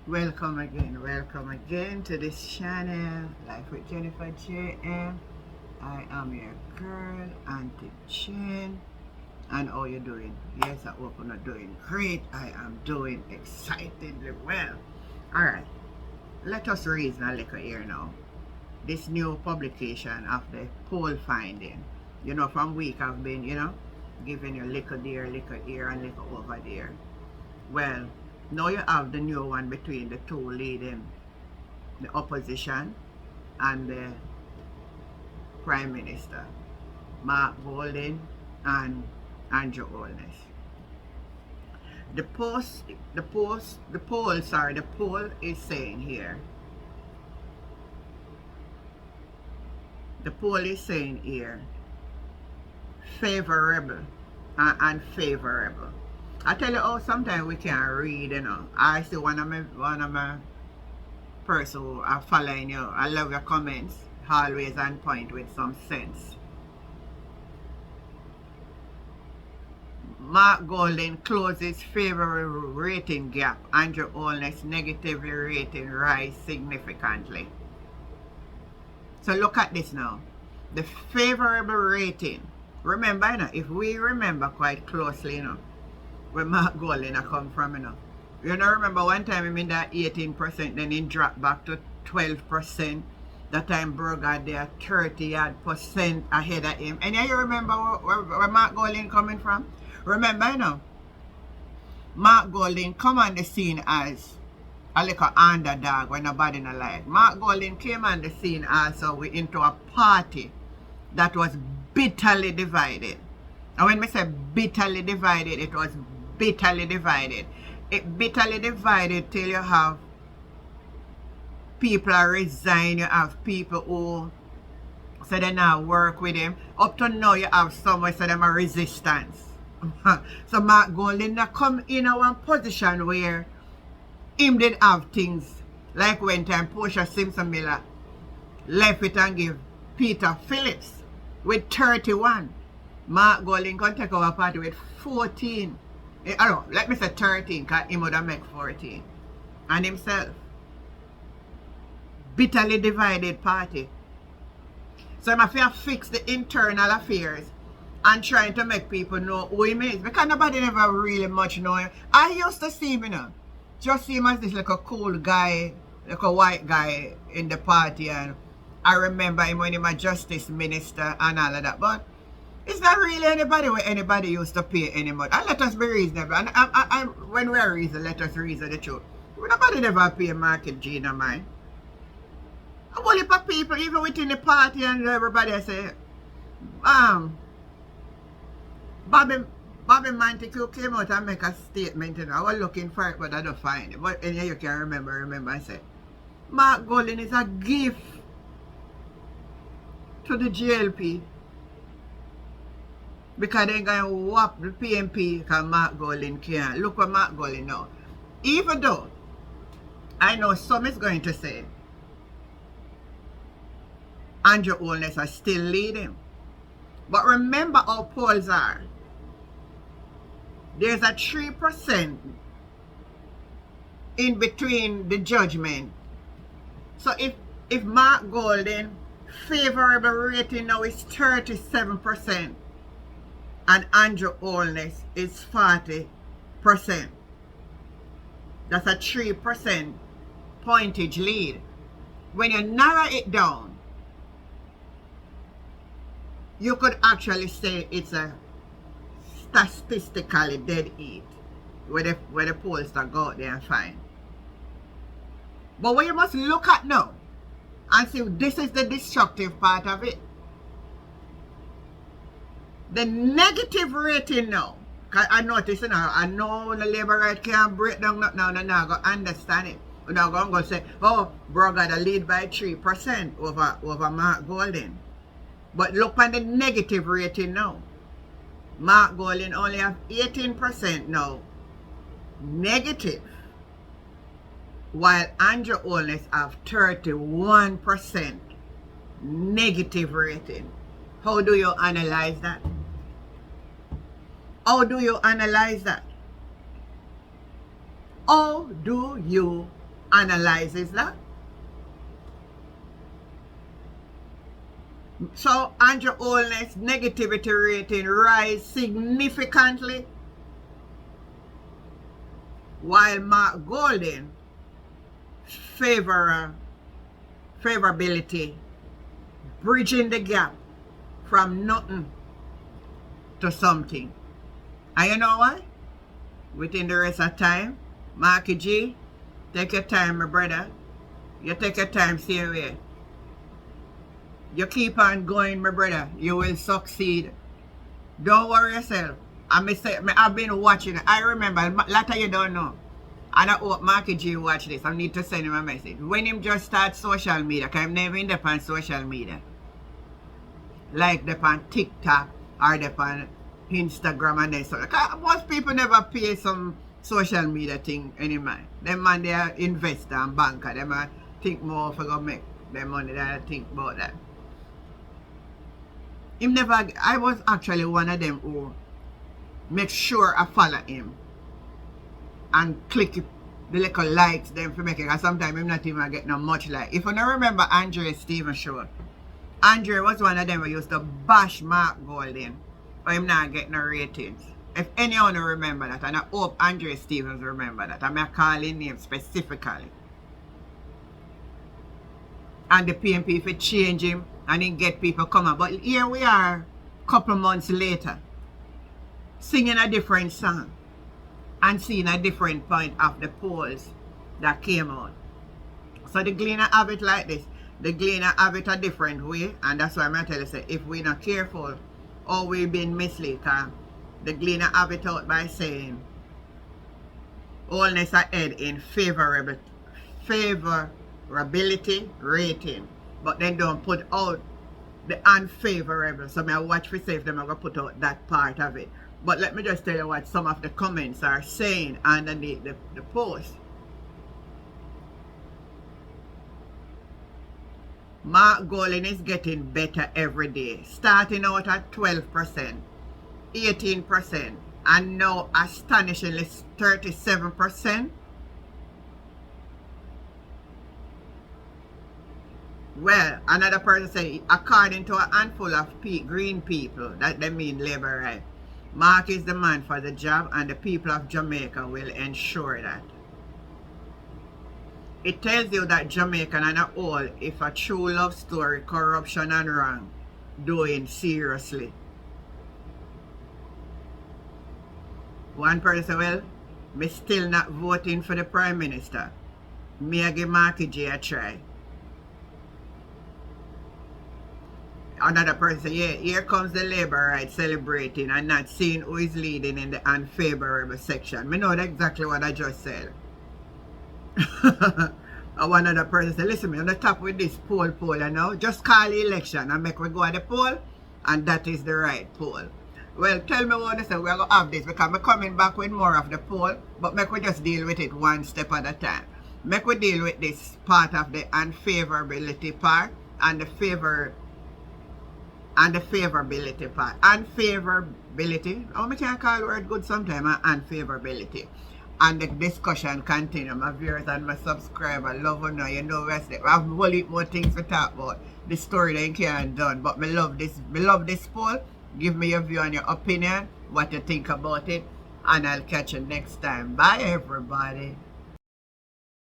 Welcome again to this channel, Life with Jennifer JM. I am your girl, Auntie Jen. And how you doing? Yes, I hope you're not doing great. I am doing excitedly well. Alright, let us reason a little here now. This new publication of the poll finding. From week I've been, giving you little there, little here, and little over there. Well, now you have the new one between the two leading, the opposition and the Prime Minister, Mark Golding and Andrew Holiness. The poll is saying here. The poll is saying here, favorable and unfavorable. I tell you how sometimes we can't read, I see one of my person who are following you. I love your comments, always on point with some sense. Mark Golding closes favorable rating gap. Andrew Holiness negatively rating rise significantly. So look at this now. The favorable rating. Remember, if we remember quite closely, where Mark Golding come from, You remember one time I'm in that 18%, then it dropped back to 12%. That time Burger there 30% ahead of him. And you remember where Mark Golding coming from? Remember, Mark Golding come on the scene as a little underdog when nobody no like. Mark Golding came on the scene also into a party that was bitterly divided. And when I say bitterly divided, it was bitterly divided. It bitterly divided till you have people are resign, you have people who say they not work with him. Up to now you have some who say them a resistance. So Mark Golding not come in a one position where him did have things like when time Portia Simpson Miller left it and give Peter Phillips with 31. Mark Golding can take over party with 14. I don't know, let me say 13 because he would have make 14. And himself. Bitterly divided party. So I'm afraid to fix the internal affairs and trying to make people know who he is. Because nobody never really much know him. I used to see him, just see him as this like a cool guy, like a white guy in the party. And I remember him when he was justice minister and all of that. But it's not really anybody where anybody used to pay anymore. And let us be reasonable. And when we are reasonable, let us reason the truth. Nobody never pay Market G no mind. A whole heap of people, even within the party and everybody say, Bobby Montague came out and make a statement, I was looking for it, but I don't find it. But and you can remember I said, Mark Golding is a gift to the GLP. Because they're going to whop the PMP because Mark Golding can't. Look what Mark Golding now. Even though I know some is going to say Andrew Holiness are still leading. But remember how polls are. There's a 3% in between the judgment. So if Mark Golding favorable rating now is 37%. And Andrew Holiness is 40%. That's a 3% pointage lead. When you narrow it down, you could actually say it's a statistically dead heat where the polls that go out there and find. But what you must look at now and see this is the destructive part of it. The negative rating now, because I notice I know the labor right can't break down now, and I go understand it. And I'm going to say, oh, bro got a lead by 3% over Mark Golding. But look at the negative rating now. Mark Golding only have 18% now negative, while Andrew Holiness have 31% negative rating. How do you analyze that? How do you analyze that? How do you analyzes that. So Andrew Holiness negativity rating rise significantly, while Mark Golden favorability bridging the gap from nothing to something. And you know why? Within the rest of time, Marky G, take your time, my brother. You take your time, same way. You keep on going, my brother. You will succeed. Don't worry yourself. I've been watching it. I remember, a lot of you don't know. And I hope Marky G watch this. I need to send him a message. When him just start social media, because I'm never in on social media. Like the on TikTok or the on Instagram and so. Most people never pay some social media thing anymore. Them man, they are investor and banker. They might think more for go make their money than I think about that. I was actually one of them who make sure I follow him and click the little likes them for making, because sometimes I'm not even getting no much like. If you don't remember Andrew Stevens show, Andrew was one of them who used to bash Mark Golden, but him not getting no ratings. If anyone remember that, and I hope Andrew Stevens remember that, I'm calling name specifically. And the PMP for change him and then get people come up. But here we are, couple months later, singing a different song and seeing a different point of the polls that came out. So the Gleaner have it like this. The Gleaner have it a different way, and that's why I'm going to tell you, say, if we're not careful, or we've been misled, the Gleaner have it out by saying Holiness ahead in favorability rating, but then don't put out the unfavorable. So I watch for say if them are going to put out that part of it. But let me just tell you what some of the comments are saying underneath the post. Mark Golden is getting better every day, starting out at 12%, 18%, and now astonishingly 37%. Well, another person say, according to a handful of green people, that they mean labor right, Mark is the man for the job, and the people of Jamaica will ensure that. It tells you that Jamaican and all, if a true love story, corruption and wrong, doing seriously. One person say, well, me still not voting for the Prime Minister. Me a give Marky J a try. Another person say, yeah, here comes the labor right celebrating and not seeing who is leading in the unfavorable section. Me know exactly what I just said. And one other person say, listen, me on the top with this poll, you know, just call the election and make we go at the poll, and that is the right poll. Well, tell me what they say, we're going to have this, because we're coming back with more of the poll, but make we just deal with it one step at a time. Make we deal with this part of the unfavorability part and the favorability part. Unfavorability, how much I call word good sometimes, unfavorability. And the discussion continue. My viewers and my subscribers love you know, you know I have a whole heap more things to talk about. The story that can't done. But me love this poll. Give me your view and your opinion, what you think about it, and I'll catch you next time. Bye everybody.